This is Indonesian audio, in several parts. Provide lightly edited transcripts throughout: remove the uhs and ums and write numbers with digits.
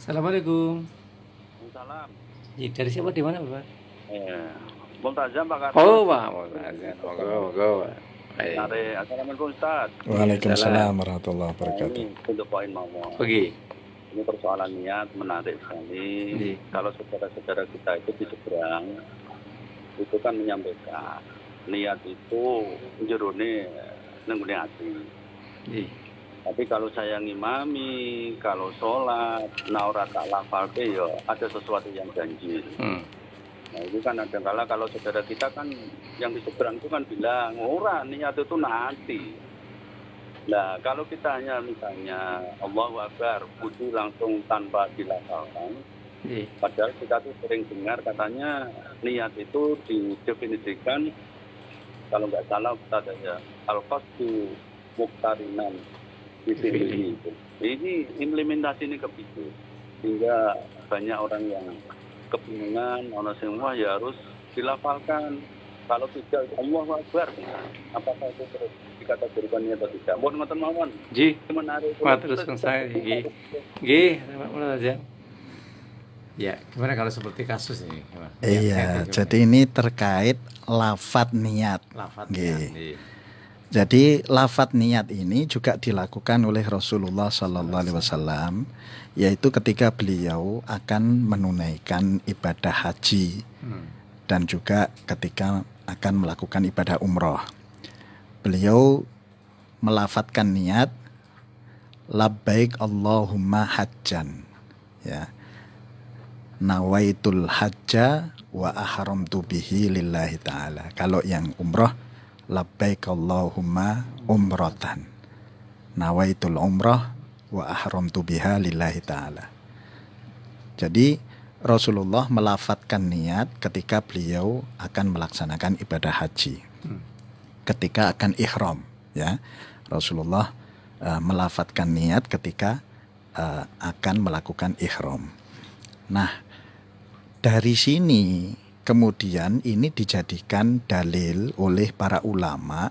Assalamualaikum. Salam. Dari siapa di mana, Bapak? Multazam Pak Kartus. Oh, Pak. Monggo. Baik. Assalamualaikum Ustaz. Waalaikumsalam warahmatullahi Nah, wabarakatuh. ini untuk poin mawon. Oke. Ini persoalan niat menarik sekali. Iya. Kalau saudara-saudara kita itu di seberang itu kan menyampaikan niat itu jerone nenggune hati. Iya. Tapi kalau saya ngimami, kalau sholat, ora tak lafalke ya ada sesuatu yang ganjil. Nah itu kan ada kala kalau saudara kita kan yang di seberang itu kan bilang, ora niat itu nanti. Nah kalau kita hanya misalnya Allahu Akbar, puji langsung tanpa dilafalkan, Iya. padahal kita tuh sering dengar katanya niat itu didefinisikan, kalau nggak salah Ustaz ya, al-qasdu muqtarinan dipilih itu. Ini implementasi ini kepicu, sehingga banyak orang yang kebingungan, orang semua ya harus dilafalkan. Kalau tidak, Allahu Akbar, apakah itu terus dikategorikannya atau tidak? Mohon ngoten mawon. Ji. Menarik. Teruskan saya. Nggih, aja. Ya, gimana kalau seperti kasus ini? Iya, jadi ini terkait lafadz niat. Lafadz Nggih. niat. Jadi lafadz niat ini juga dilakukan oleh Rasulullah SAW, yaitu ketika beliau akan menunaikan ibadah haji dan juga ketika akan melakukan ibadah umroh. Beliau melafadzkan niat labbaik Allahumma hajjan, ya, nawaitul hajja wa ahramtu bihi lillahi ta'ala. Kalau yang umroh, labbaik Allahumma umrotan, nawaitul umroh wa ahramtu biha lillahi ta'ala. Jadi Rasulullah melafadzkan niat ketika beliau akan melaksanakan ibadah haji, ketika akan ihram, ya. Rasulullah melafadzkan niat ketika akan melakukan ihram. Nah, dari sini kemudian ini dijadikan dalil oleh para ulama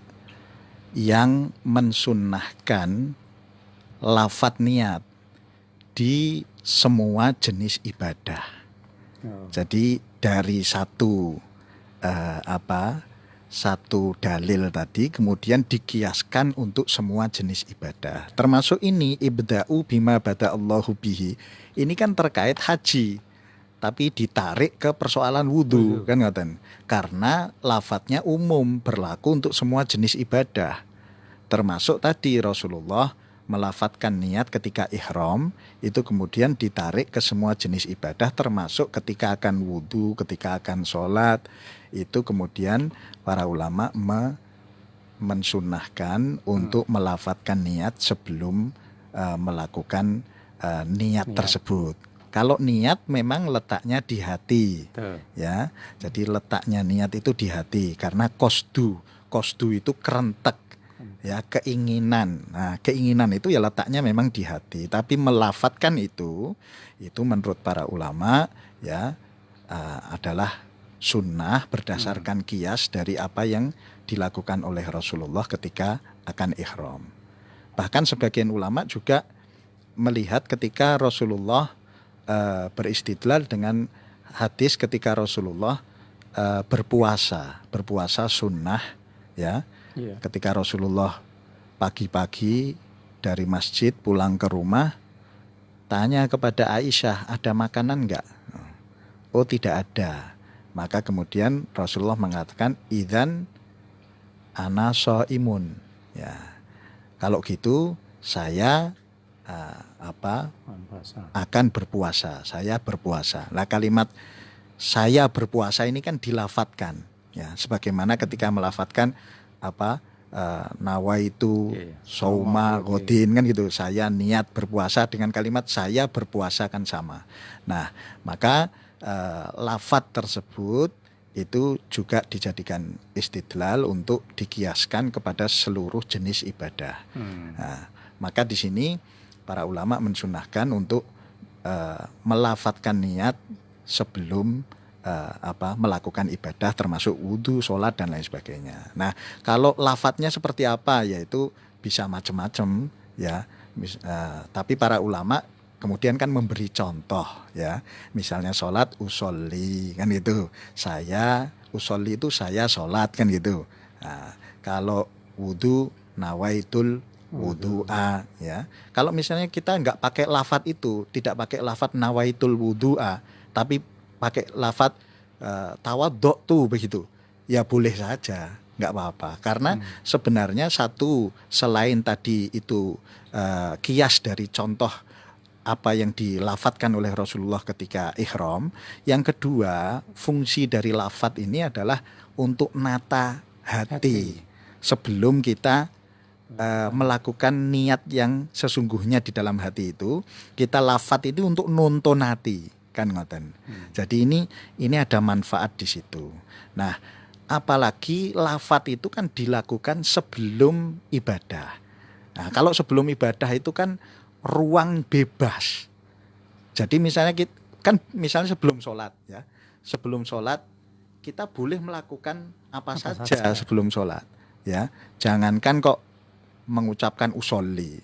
yang mensunnahkan lafadz niat di semua jenis ibadah. Jadi dari satu dalil tadi kemudian dikiaskan untuk semua jenis ibadah. Termasuk ini ibda'u bima bada'allahu bihi. Ini kan terkait haji, tapi ditarik ke persoalan wudhu, kan ngoten. Karena lafadznya umum, berlaku untuk semua jenis ibadah. Termasuk tadi Rasulullah melafadzkan niat ketika ihram, itu kemudian ditarik ke semua jenis ibadah, termasuk ketika akan wudhu, ketika akan sholat. Itu kemudian para ulama mensunnahkan untuk melafadzkan niat sebelum melakukan niat tersebut. Kalau niat memang letaknya di hati, ya. Jadi letaknya niat itu di hati karena qasdu itu kerentek, ya, keinginan. Nah, keinginan itu ya letaknya memang di hati. Tapi melafadzkan itu menurut para ulama, ya, adalah sunnah berdasarkan kias dari apa yang dilakukan oleh Rasulullah ketika akan ihram. Bahkan sebagian ulama juga melihat ketika Rasulullah beristidlal dengan hadis ketika Rasulullah berpuasa sunnah, ya. Ketika Rasulullah pagi-pagi dari masjid pulang ke rumah, tanya kepada Aisyah, ada makanan enggak? Oh, tidak ada. Maka kemudian Rasulullah mengatakan, idzan ana shaimun, ya. Kalau gitu saya akan berpuasa, saya berpuasa. Nah, kalimat saya berpuasa ini kan dilafadzkan, ya, sebagaimana ketika melafadzkan nawaitu sauma godin, kan gitu, saya niat berpuasa dengan kalimat saya berpuasa kan sama. Nah, maka lafadz tersebut itu juga dijadikan istidlal untuk dikiaskan kepada seluruh jenis ibadah. Nah, maka di sini para ulama mensunahkan untuk melafadzkan niat sebelum melakukan ibadah termasuk wudhu, sholat dan lain sebagainya. Nah, kalau lafadznya seperti apa, yaitu bisa macam-macam, ya. Tapi para ulama kemudian kan memberi contoh ya. Misalnya sholat usolli kan gitu. Saya usolli itu saya sholat kan gitu. Nah, kalau wudhu nawaitul wudhu'a ya. Kalau misalnya kita nggak pakai lafat itu, tidak pakai lafat nawaitul wudhu'a, tapi pakai lafat tawaddu'tu begitu, ya boleh saja, nggak apa-apa. Karena sebenarnya satu, selain tadi itu kias dari contoh apa yang dilafatkan oleh Rasulullah ketika ihram, yang kedua fungsi dari lafat ini adalah untuk nata hati sebelum kita melakukan niat yang sesungguhnya di dalam hati itu. Kita lafat itu untuk nonton hati kan ngoten. Jadi ini ada manfaat di situ. Nah, apalagi lafat itu kan dilakukan sebelum ibadah. Nah, kalau sebelum ibadah itu kan ruang bebas. Jadi misalnya misalnya sebelum sholat ya, sebelum sholat kita boleh melakukan apa saja sebelum sholat ya. Jangankan kok mengucapkan usolli,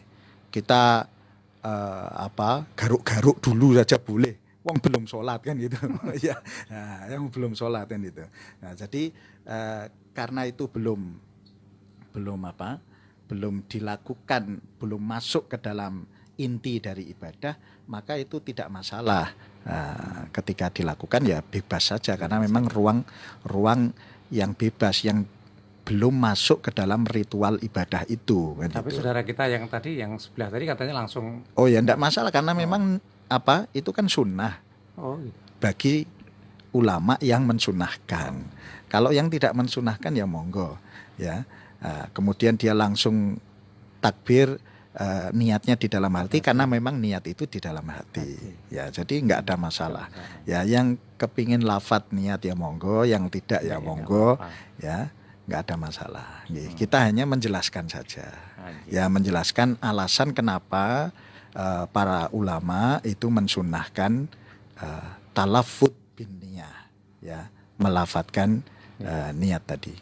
kita garuk-garuk dulu saja boleh. Wong belum sholat kan gitu ya. Nah, yang belum sholat kan gitu. Nah, jadi karena itu belum dilakukan, belum masuk ke dalam inti dari ibadah, maka itu tidak masalah. Nah, ketika dilakukan ya bebas saja, karena memang ruang yang bebas yang belum masuk ke dalam ritual ibadah itu. Tapi gitu. saudara kita yang tadi, yang sebelah tadi katanya langsung. Oh ya, enggak masalah karena memang itu kan sunnah Gitu. bagi ulama yang mensunahkan. Kalau yang tidak mensunahkan ya monggo ya. Kemudian dia langsung takbir, niatnya di dalam hati karena memang niat itu di dalam hati ya, jadi nggak ada masalah ya. Yang kepingin lafat niat ya monggo, yang tidak ya monggo ya, nggak ada masalah. Kita hanya menjelaskan saja ya, menjelaskan alasan kenapa para ulama itu mensunahkan talafut bin niyah ya, melafatkan niat tadi.